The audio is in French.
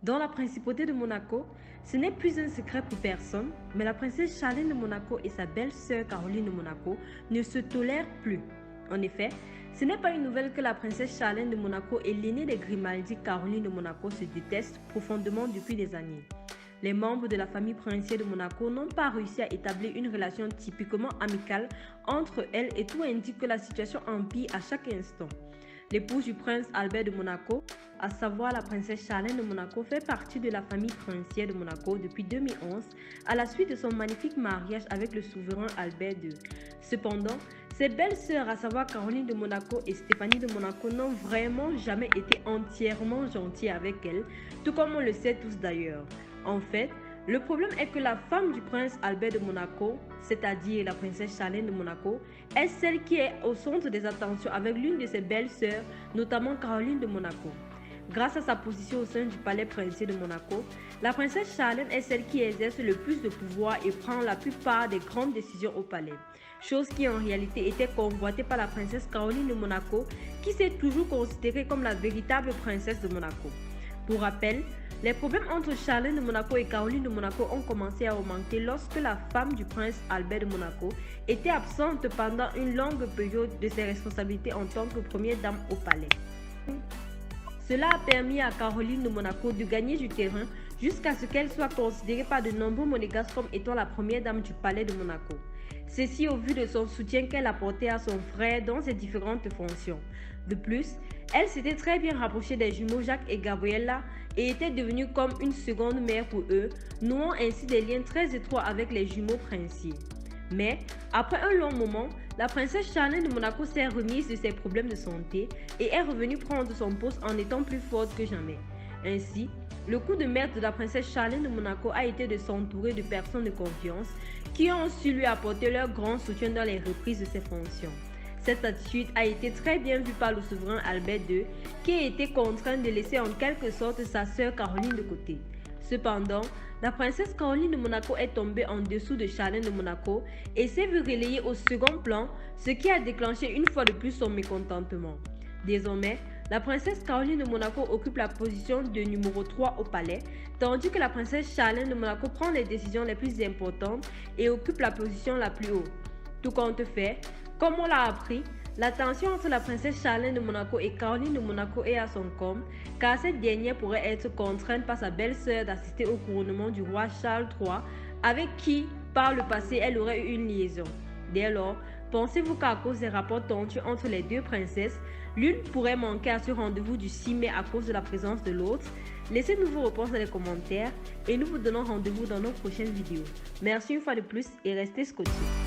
Dans la principauté de Monaco, ce n'est plus un secret pour personne, mais la princesse Charlène de Monaco et sa belle-sœur Caroline de Monaco ne se tolèrent plus. En effet, ce n'est pas une nouvelle que la princesse Charlène de Monaco et l'aînée des Grimaldi, Caroline de Monaco, se détestent profondément depuis des années. Les membres de la famille princière de Monaco n'ont pas réussi à établir une relation typiquement amicale entre elles et tout indique que la situation empire à chaque instant. L'épouse du prince Albert de Monaco, à savoir la princesse Charlène de Monaco, fait partie de la famille princière de Monaco depuis 2011 à la suite de son magnifique mariage avec le souverain Albert II. Cependant, ses belles-sœurs, à savoir Caroline de Monaco et Stéphanie de Monaco, n'ont vraiment jamais été entièrement gentilles avec elle, tout comme on le sait tous d'ailleurs. En fait, le problème est que la femme du prince Albert de Monaco, c'est-à-dire la princesse Charlène de Monaco, est celle qui est au centre des attentions avec l'une de ses belles-sœurs, notamment Caroline de Monaco. Grâce à sa position au sein du palais princier de Monaco, la princesse Charlène est celle qui exerce le plus de pouvoir et prend la plupart des grandes décisions au palais. Chose qui en réalité était convoitée par la princesse Caroline de Monaco, qui s'est toujours considérée comme la véritable princesse de Monaco. Pour rappel, les problèmes entre Charlène de Monaco et Caroline de Monaco ont commencé à augmenter lorsque la femme du prince Albert de Monaco était absente pendant une longue période de ses responsabilités en tant que première dame au palais. Cela a permis à Caroline de Monaco de gagner du terrain jusqu'à ce qu'elle soit considérée par de nombreux monégasques comme étant la première dame du palais de Monaco. Ceci au vu de son soutien qu'elle apportait à son frère dans ses différentes fonctions. De plus, elle s'était très bien rapprochée des jumeaux Jacques et Gabriella et était devenue comme une seconde mère pour eux, nouant ainsi des liens très étroits avec les jumeaux princiers. Mais, après un long moment, la princesse Charlène de Monaco s'est remise de ses problèmes de santé et est revenue prendre son poste en étant plus forte que jamais. Ainsi, le coup de maître de la princesse Charlène de Monaco a été de s'entourer de personnes de confiance qui ont su lui apporter leur grand soutien dans les reprises de ses fonctions. Cette attitude a été très bien vue par le souverain Albert II, qui a été contraint de laisser en quelque sorte sa sœur Caroline de côté. Cependant, la princesse Caroline de Monaco est tombée en dessous de Charlène de Monaco et s'est vue relayée au second plan, ce qui a déclenché une fois de plus son mécontentement. Désormais, la princesse Caroline de Monaco occupe la position de numéro 3 au palais, tandis que la princesse Charlène de Monaco prend les décisions les plus importantes et occupe la position la plus haute. Tout compte fait, comme on l'a appris, la tension entre la princesse Charlène de Monaco et Caroline de Monaco est à son comble, car cette dernière pourrait être contrainte par sa belle-sœur d'assister au couronnement du roi Charles III, avec qui, par le passé, elle aurait eu une liaison. Dès lors, pensez-vous qu'à cause des rapports tendus entre les deux princesses, l'une pourrait manquer à ce rendez-vous du 6 mai à cause de la présence de l'autre? Laissez-nous vos réponses dans les commentaires et nous vous donnons rendez-vous dans nos prochaines vidéos. Merci une fois de plus et restez scotchés.